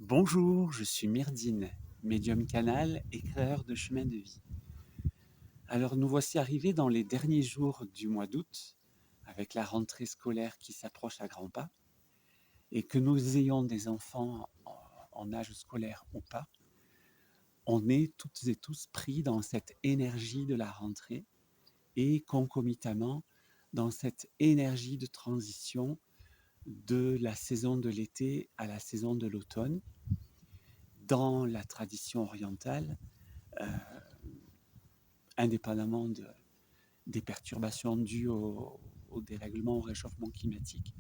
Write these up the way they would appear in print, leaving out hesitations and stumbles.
Bonjour, je suis Myrdine, médium canal et créateur de chemin de vie. Alors nous voici arrivés dans les derniers jours du mois d'août, avec la rentrée scolaire qui s'approche à grands pas, et que nous ayons des enfants en âge scolaire ou pas, on est toutes et tous pris dans cette énergie de la rentrée et concomitamment dans cette énergie de transition de la saison de l'été à la saison de l'automne. Dans la tradition orientale, euh, indépendamment des perturbations dues au dérèglement, au réchauffement climatique,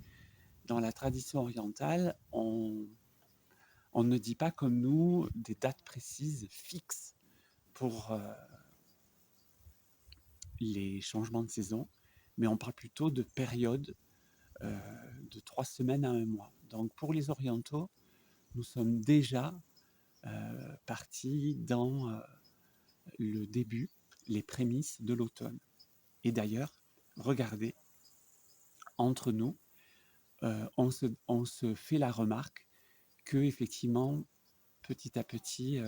dans la tradition orientale, on ne dit pas comme nous des dates précises, fixes pour les changements de saison, mais on parle plutôt de périodes euh, de 3 semaines à un mois. Donc pour les orientaux, nous sommes déjà partis dans le début, les prémices de l'automne. Et d'ailleurs, regardez, entre nous, on se fait la remarque que effectivement, petit à petit,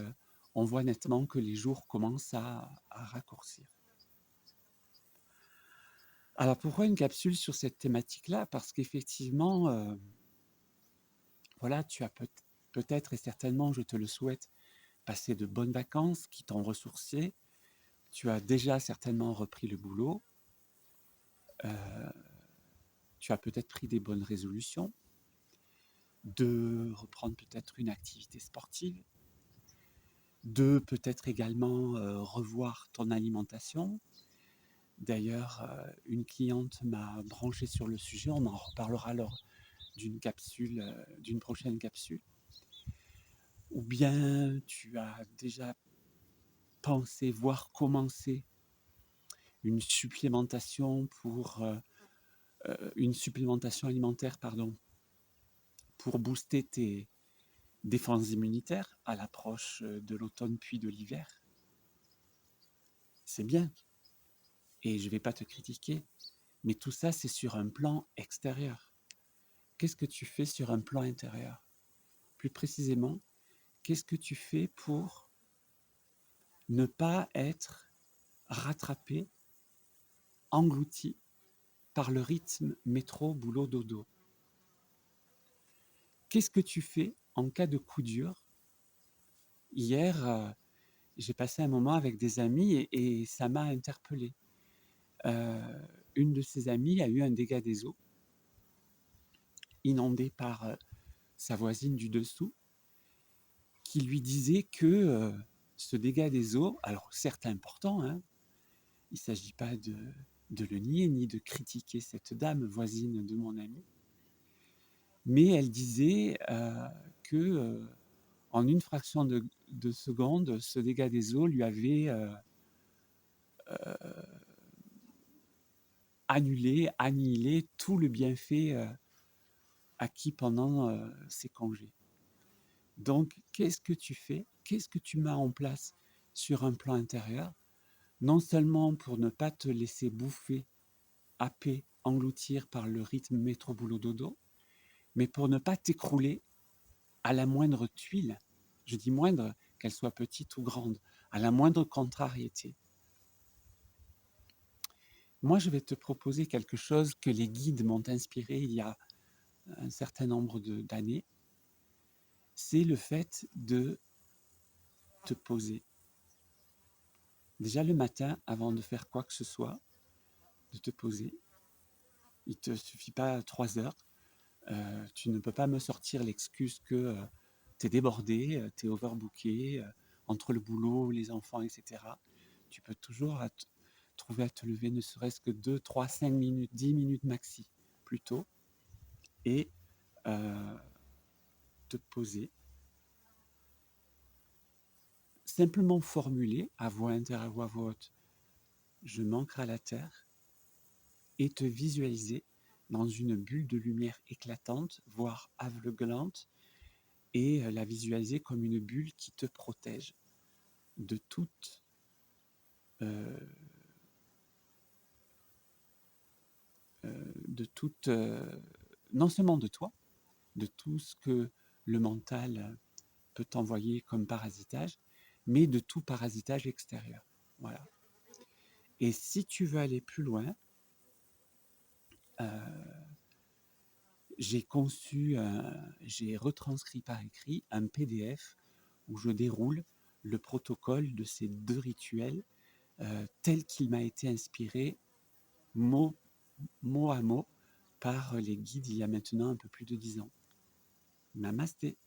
on voit nettement que les jours commencent à raccourcir. Alors pourquoi une capsule sur cette thématique-là? Parce qu'effectivement, voilà, tu as peut-être et certainement, je te le souhaite, passé de bonnes vacances qui t'ont ressourcé. Tu as déjà certainement repris le boulot. euh, Tu as peut-être pris des bonnes résolutions de reprendre peut-être une activité sportive, de peut-être également revoir ton alimentation. D'ailleurs, une cliente m'a branché sur le sujet, on en reparlera lors d'une capsule, d'une prochaine capsule. Ou bien tu as déjà pensé, voire commencé une supplémentation une supplémentation alimentaire, pardon, pour booster tes défenses immunitaires à l'approche de l'automne puis de l'hiver. C'est bien, et je ne vais pas te critiquer, mais tout ça, c'est sur un plan extérieur. Qu'est-ce que tu fais sur un plan intérieur? Plus précisément, qu'est-ce que tu fais pour ne pas être rattrapé, englouti par le rythme métro, boulot, dodo? Qu'est-ce que tu fais en cas de coup dur? Hier, j'ai passé un moment avec des amis et ça m'a interpellé. Une de ses amies a eu un dégât des eaux, inondée par sa voisine du dessous, qui lui disait que ce dégât des eaux, alors certes important, hein, il ne s'agit pas de le nier ni de critiquer cette dame voisine de mon ami, mais elle disait que en une fraction de seconde, ce dégât des eaux lui avait annihilé tout le bienfait acquis pendant ses congés. Donc, qu'est-ce que tu fais? Qu'est-ce que tu mets en place sur un plan intérieur? Non seulement pour ne pas te laisser bouffer, happer, engloutir par le rythme métro-boulot-dodo, mais pour ne pas t'écrouler à la moindre tuile. Je dis moindre, qu'elle soit petite ou grande, à la moindre contrariété. Moi, je vais te proposer quelque chose que les guides m'ont inspiré il y a un certain nombre d'années. C'est le fait de te poser. Déjà le matin, avant de faire quoi que ce soit, de te poser. Il ne te suffit pas 3 heures. Tu ne peux pas me sortir l'excuse que tu es débordé, tu es overbooké, entre le boulot, les enfants, etc. Tu peux toujours trouver à te lever ne serait-ce que 2, 3, 5 minutes, 10 minutes maxi plus tôt et euh, te poser. Simplement formuler à voix intérieure ou à voix haute, je m'ancre à la terre et te visualiser dans une bulle de lumière éclatante, voire aveuglante, et la visualiser comme une bulle qui te protège de toute, euh, de toute non seulement de toi, de tout ce que le mental peut t'envoyer comme parasitage, mais de tout parasitage extérieur. Voilà. Et si tu veux aller plus loin, j'ai retranscrit par écrit un PDF où je déroule le protocole de ces 2 rituels tel qu'il m'a été inspiré mot à mot par les guides il y a maintenant un peu plus de 10 ans. Namasté.